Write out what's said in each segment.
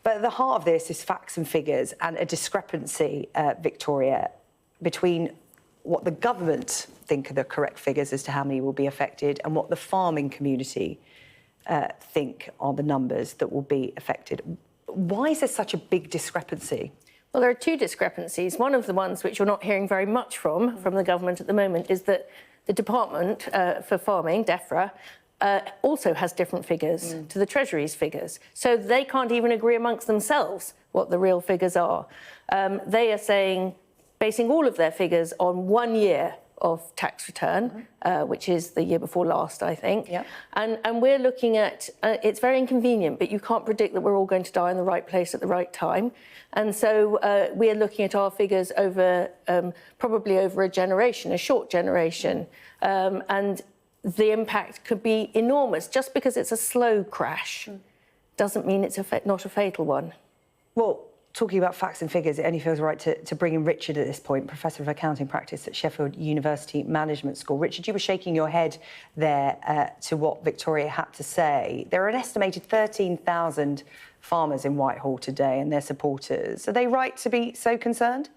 But at the heart of this is facts and figures and a discrepancy, Victoria, between what the government think are the correct figures as to how many will be affected and what the farming community think are the numbers that will be affected. Why is there such a big discrepancy? Well, there are two discrepancies. One of the ones which you're not hearing very much from the government at the moment is that the Department for Farming, DEFRA, also has different figures to the Treasury's figures. So they can't even agree amongst themselves what the real figures are. They are saying, basing all of their figures on 1 year of tax return, which is the year before last, I think. Yep. And we're looking at, it's very inconvenient, but you can't predict that we're all going to die in the right place at the right time. And so we're looking at our figures over, probably over a generation, a short generation. And the impact could be enormous. Just because it's a slow crash doesn't mean it's not a fatal one. Well, talking about facts and figures, it only feels right to bring in Richard at this point, Professor of Accounting Practice at Sheffield University Management School. Richard, you were shaking your head there to what Victoria had to say. There are an estimated 13,000 farmers in Whitehall today and their supporters. Are they right to be so concerned?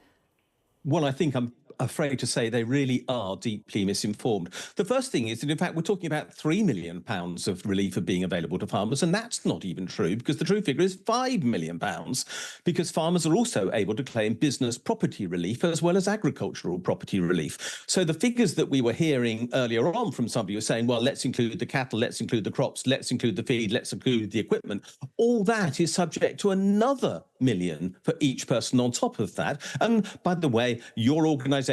Well, I think I'm afraid to say they really are deeply misinformed. The first thing is that, in fact, we're talking about £3 million of relief being available to farmers, and that's not even true, because the true figure is £5 million, because farmers are also able to claim business property relief as well as agricultural property relief. So the figures that we were hearing earlier on from somebody who was saying, well, let's include the cattle, let's include the crops, let's include the feed, let's include the equipment, all that is subject to another million for each person on top of that. And by the way, your organisation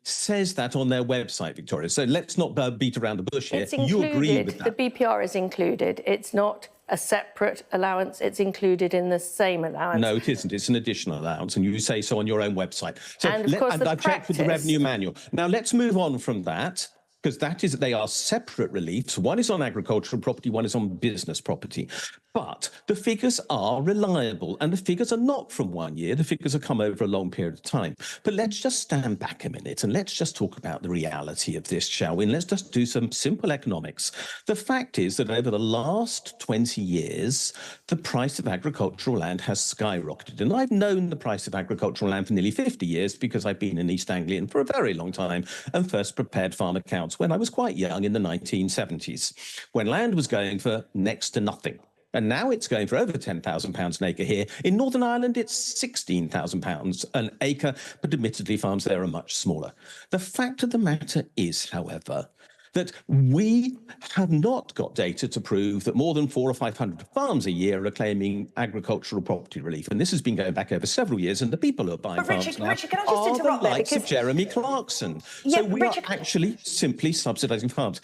says that on their website, Victoria. So let's not beat around the bush here. It's included. You agree with that? The BPR is included. It's not a separate allowance. It's included in the same allowance. No, it isn't. It's an additional allowance, and you say so on your own website. So and of course, I've checked with the revenue manual. Now let's move on from that, because they are separate reliefs. One is on agricultural property, one is on business property. But the figures are reliable, and the figures are not from 1 year. The figures have come over a long period of time. But let's just stand back a minute and let's just talk about the reality of this, shall we? And let's just do some simple economics. The fact is that over the last 20 years, the price of agricultural land has skyrocketed. And I've known the price of agricultural land for nearly 50 years because I've been an East Anglian for a very long time and first prepared farm accounts when I was quite young in the 1970s, when land was going for next to nothing. And now it's going for over £10,000 an acre here. In Northern Ireland, it's £16,000 an acre, but admittedly, farms there are much smaller. The fact of the matter is, however, that we have not got data to prove that more than 400 or 500 farms a year are claiming agricultural property relief. And this has been going back over several years, and the people who are buying farms now Richard, can I just interrupt the there? likes of Jeremy Clarkson. Yeah, so we are actually simply subsidising farms.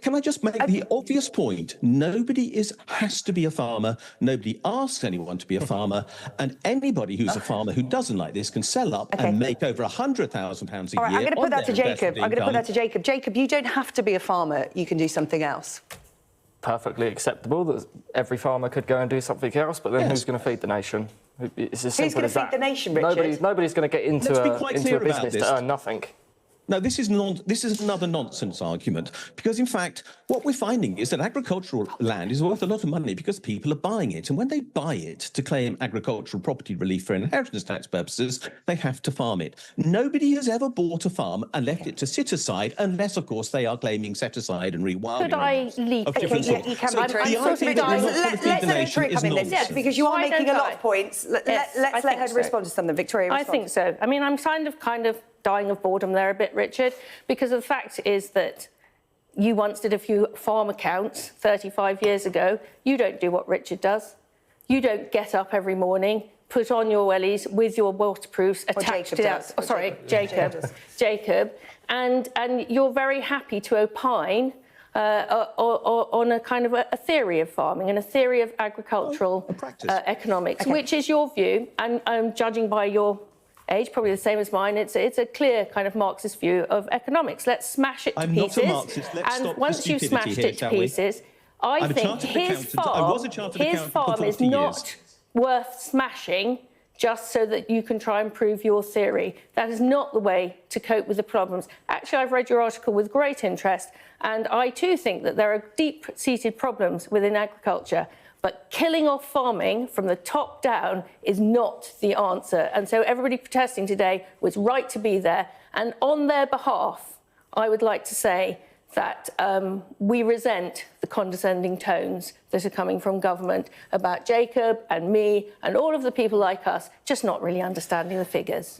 Can I just make the obvious point? Nobody has to be a farmer. Nobody asks anyone to be a farmer. And anybody who's a farmer who doesn't like this can sell up and make over £100,000 a year. All right, I'm going to put that to Jacob. I'm going to put that to Jacob. Jacob, you don't have to be a farmer. You can do something else. Perfectly acceptable that every farmer could go and do something else, but then who's going to feed the nation? It's as simple as that. Who's going to feed the nation, Richard? Nobody's going to get into a business to earn nothing. No, this is another nonsense argument, because in fact what we're finding is that agricultural land is worth a lot of money because people are buying it, and when they buy it to claim agricultural property relief for inheritance tax purposes, they have to farm it. Nobody has ever bought a farm and left it to sit aside, unless of course they are claiming set aside and rewilding. Could I leave? You can let because you are making a lot of points. Let's let her respond to something. Victoria, I think so. I mean, I'm kind of dying of boredom there a bit, Richard, because the fact is that you once did a few farm accounts 35 years ago. You don't do what Richard does. You don't get up every morning, put on your wellies with your waterproofs attached to that. Oh, sorry, Jacob. And you're very happy to opine on a kind of a theory of farming and a theory of agricultural economics, which is your view, and judging by your age, probably the same as mine, it's a clear kind of Marxist view of economics. Let's smash it to pieces. I'm not a Marxist. Let's and stop once you've smashed it to pieces, I think his farm is not worth smashing just so that you can try and prove your theory. That is not the way to cope with the problems. Actually, I've read your article with great interest, and I too think that there are deep-seated problems within agriculture. But killing off farming from the top down is not the answer. And so everybody protesting today was right to be there. And on their behalf, I would like to say that we resent the condescending tones that are coming from government about Jacob and me and all of the people like us just not really understanding the figures.